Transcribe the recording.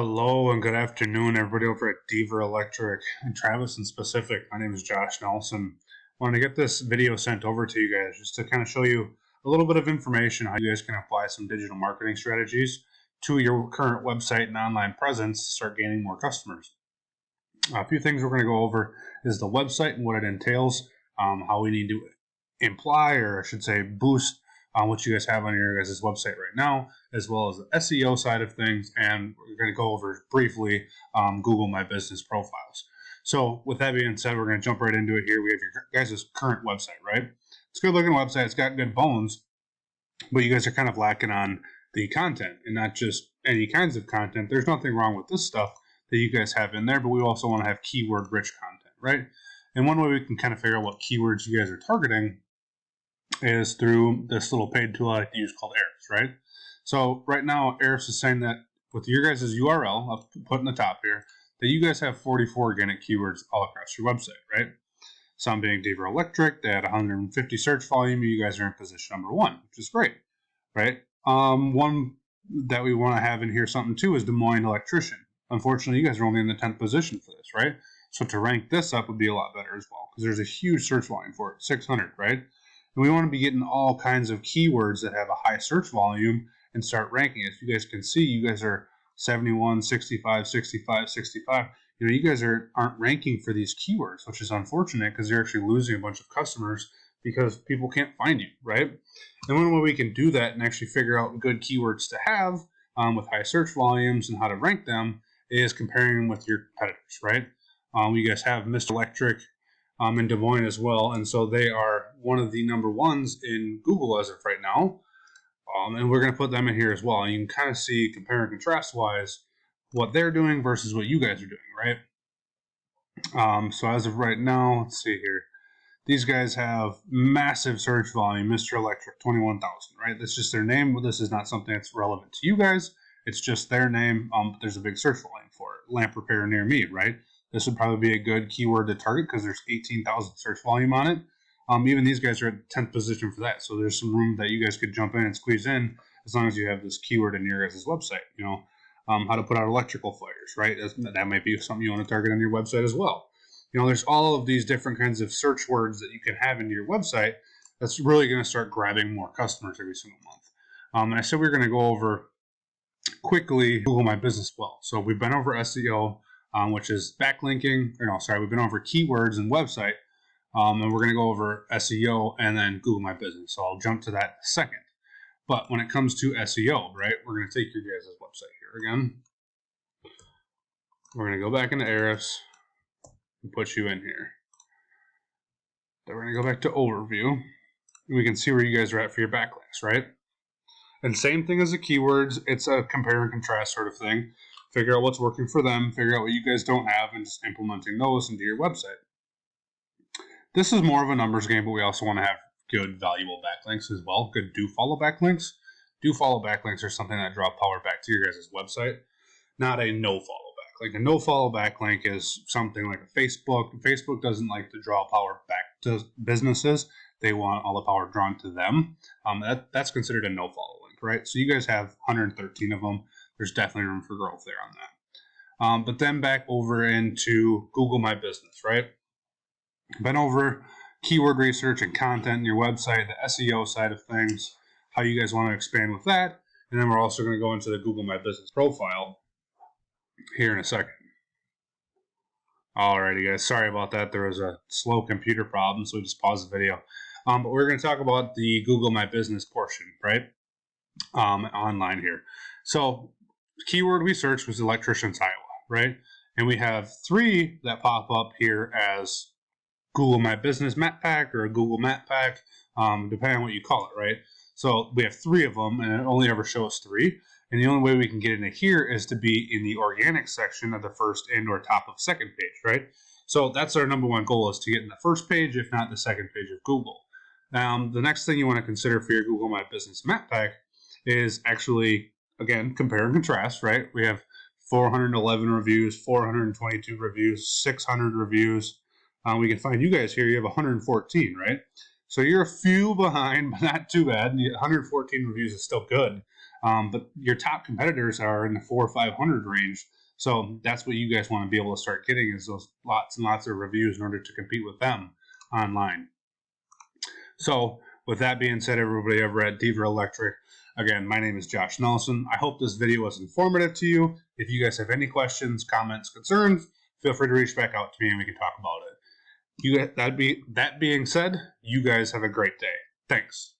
Hello and good afternoon, everybody over at Deaver Electric and Travis in specific. My name is Josh Nelson. I wanted to get this video sent over to you guys just to kind of show you a little bit of information how you guys can apply some digital marketing strategies to your current website and online presence to start gaining more customers. A few things we're going to go over is the website and what it entails, how we need to imply, or I should say boost, what you guys have on your guys' website right now, as well as the SEO side of things, and we're going to go over briefly Google My Business profiles. So with that being said, we're going to jump right into it here. We have your guys' current website, right? It's a good looking website. It's got good bones, but you guys are kind of lacking on the content, and not just any kinds of content. There's nothing wrong with this stuff that you guys have in there, but we also want to have keyword rich content, right? And one way we can kind of figure out what keywords you guys are targeting is through this little paid tool I like to use called Ahrefs, right? So right now, Ahrefs is saying that with your guys' URL, I'll put in the top here, that you guys have 44 organic keywords all across your website, right? Some being Deaver Electric, they had 150 search volume, you guys are in position number 1, which is great, right? One that we want to have in here something too is Des Moines Electrician. Unfortunately, you guys are only in the 10th position for this, right? So to rank this up would be a lot better as well, because there's a huge search volume for it, 600, right? And we want to be getting all kinds of keywords that have a high search volume and start ranking it. As you guys can see, you guys are 71, 65, 65, 65. You guys aren't ranking for these keywords, which is unfortunate because you're actually losing a bunch of customers because people can't find you, right? And one way we can do that and actually figure out good keywords to have with high search volumes and how to rank them is comparing them with your competitors, right? You guys have Mr. Electric in Des Moines as well, and so they are one of the number ones in Google as of right now, and we're going to put them in here as well. And you can kind of see, compare and contrast wise, what they're doing versus what you guys are doing, right? So as of right now, let's see here, these guys have massive search volume. Mr. Electric, 21,000, right? That's just their name. This is not something that's relevant to you guys. It's just their name, but there's a big search volume for it. Lamp repair near me, right? This would probably be a good keyword to target because there's 18,000 search volume on it. Even these guys are at 10th position for that. So there's some room that you guys could jump in and squeeze in as long as you have this keyword in your guys' website. How to put out electrical fires, right? That might be something you want to target on your website as well. There's all of these different kinds of search words that you can have into your website that's really going to start grabbing more customers every single month. And I said we we're going to go over quickly Google My Business well. So we've been over SEO, which is backlinking, we've been over keywords and website, and we're going to go over SEO and then Google My Business. So I'll jump to that in a second. But when it comes to SEO, right, we're going to take your guys' website here again. We're going to go back into Ahrefs and put you in here. Then we're going to go back to overview, and we can see where you guys are at for your backlinks, right? And same thing as the keywords, it's a compare and contrast sort of thing. Figure out what's working for them, figure out what you guys don't have, and just implementing those into your website. This is more of a numbers game, but we also want to have good, valuable backlinks as well. Good do-follow backlinks. Do-follow backlinks are something that draw power back to your guys' website, not a no-follow backlink. A no-follow backlink is something like a Facebook. Facebook doesn't like to draw power back to businesses. They want all the power drawn to them. That's considered a no-follow link, right? So you guys have 113 of them. There's definitely room for growth there on that. But then back over into Google My Business, right? Been over keyword research and content in your website, the SEO side of things, how you guys want to expand with that. And then we're also going to go into the Google My Business profile here in a second. Alrighty, guys. Sorry about that. There was a slow computer problem, so we just paused the video. But we're going to talk about the Google My Business portion, right? Online here. So keyword we searched was electricians Iowa, right? And we have 3 that pop up here as Google My Business Map Pack or a Google Map Pack, depending on what you call it, right? So we have 3 of them, and it only ever shows 3. And the only way we can get into here is to be in the organic section of the first and or top of second page, right? So that's our number 1 goal, is to get in the first page, if not the second page of Google. The next thing you want to consider for your Google My Business Map Pack is actually, again, compare and contrast, right? We have 411 reviews, 422 reviews, 600 reviews. We can find you guys here. You have 114, right? So you're a few behind, but not too bad. 114 reviews is still good. But your top competitors are in the 400 or 500 range. So that's what you guys want to be able to start getting, is those lots and lots of reviews in order to compete with them online. So with that being said, everybody over at Deaver Electric, again, my name is Josh Nelson. I hope this video was informative to you. If you guys have any questions, comments, concerns, feel free to reach back out to me and we can talk about it. That being said, you guys have a great day. Thanks.